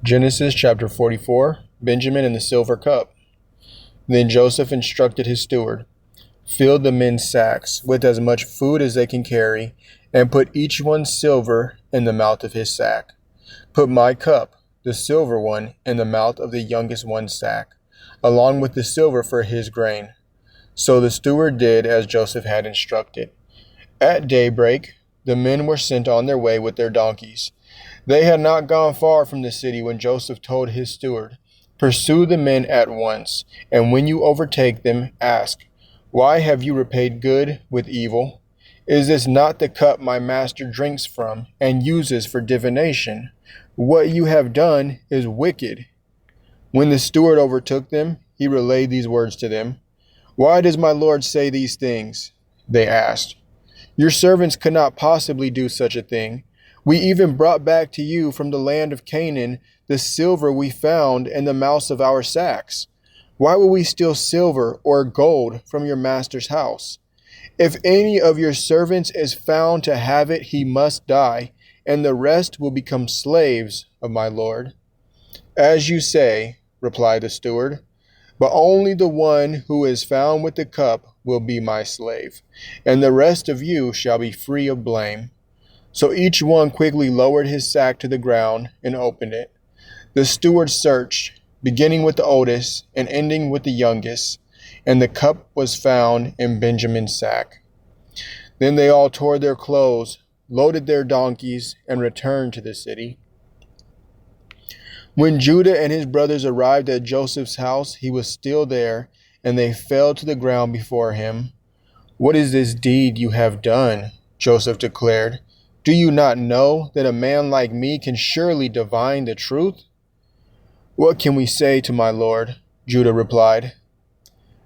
Genesis chapter 44, Benjamin and the silver cup. Then Joseph instructed his steward, "Fill the men's sacks with as much food as they can carry, and put each one's silver in the mouth of his sack. Put my cup, the silver one, in the mouth of the youngest one's sack, along with the silver for his grain." So the steward did as Joseph had instructed. At daybreak, the men were sent on their way with their donkeys. They had not gone far from the city when Joseph told his steward, "Pursue the men at once, and when you overtake them, ask, 'Why have you repaid good with evil? Is this not the cup my master drinks from and uses for divination? What you have done is wicked.'" When the steward overtook them, he relayed these words to them. "Why does my lord say these things?" they asked. "Your servants could not possibly do such a thing. We even brought back to you from the land of Canaan the silver we found in the mouths of our sacks. Why would we steal silver or gold from your master's house? If any of your servants is found to have it, he must die, and the rest will become slaves of my lord." "As you say," replied the steward, "but only the one who is found with the cup will be my slave, and the rest of you shall be free of blame." So each one quickly lowered his sack to the ground and opened it. The steward searched, beginning with the oldest and ending with the youngest, and the cup was found in Benjamin's sack. Then they all tore their clothes, loaded their donkeys, and returned to the city. When Judah and his brothers arrived at Joseph's house, he was still there, and they fell to the ground before him. "What is this deed you have done?" Joseph declared. "Do you not know that a man like me can surely divine the truth?" "What can we say to my lord?" Judah replied.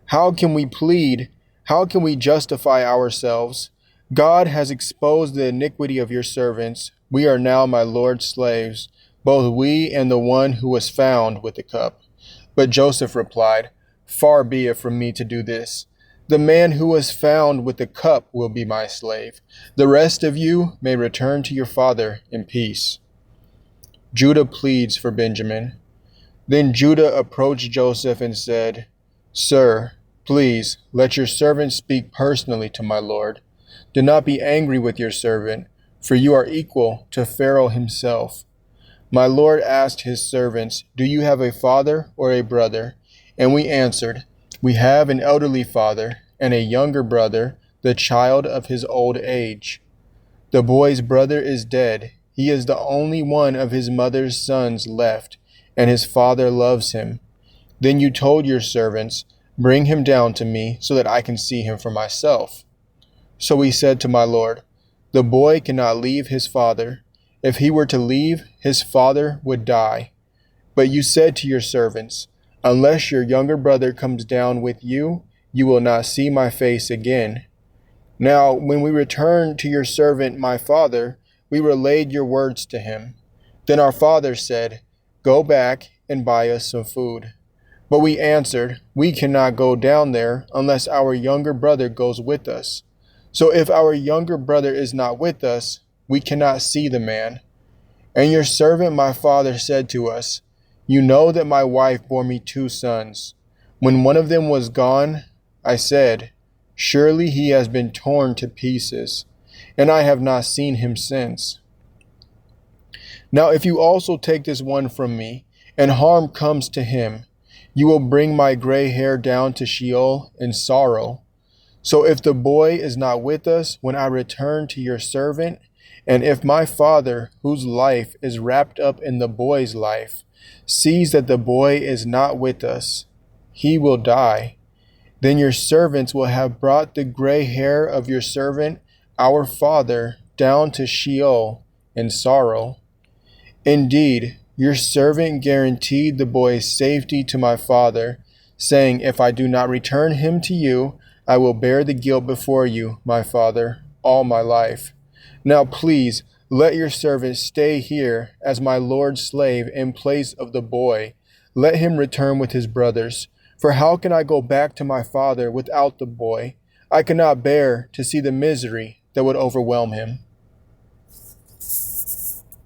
"How can we plead? How can we justify ourselves? God has exposed the iniquity of your servants. We are now my lord's slaves, both we and the one who was found with the cup." But Joseph replied, "Far be it from me to do this. The man who was found with the cup will be my slave. The rest of you may return to your father in peace." Judah pleads for Benjamin. Then Judah approached Joseph and said, "Sir, please let your servant speak personally to my lord. Do not be angry with your servant, for you are equal to Pharaoh himself. My lord asked his servants, 'Do you have a father or a brother?' And we answered, 'We have an elderly father and a younger brother, the child of his old age. The boy's brother is dead. He is the only one of his mother's sons left, and his father loves him.' Then you told your servants, 'Bring him down to me so that I can see him for myself.' So we said to my lord, 'The boy cannot leave his father. If he were to leave, his father would die.' But you said to your servants, 'Unless your younger brother comes down with you, you will not see my face again.' Now, when we returned to your servant my father, we relayed your words to him. Then our father said, 'Go back and buy us some food.' But we answered, 'We cannot go down there unless our younger brother goes with us. So if our younger brother is not with us, we cannot see the man.' And your servant my father said to us, 'You know that my wife bore me 2 sons. When one of them was gone, I said, Surely he has been torn to pieces, and I have not seen him since. Now if you also take this one from me, and harm comes to him, you will bring my gray hair down to Sheol in sorrow. So if the boy is not with us when I return to your servant, and if my father, whose life is wrapped up in the boy's life, sees that the boy is not with us, he will die. Then your servants will have brought the gray hair of your servant, our father, down to Sheol in sorrow. Indeed, your servant guaranteed the boy's safety to my father, saying, If I do not return him to you, I will bear the guilt before you, my father, all my life. Now please, let your servant stay here as my lord's slave in place of the boy. Let him return with his brothers. For how can I go back to my father without the boy? I cannot bear to see the misery that would overwhelm him."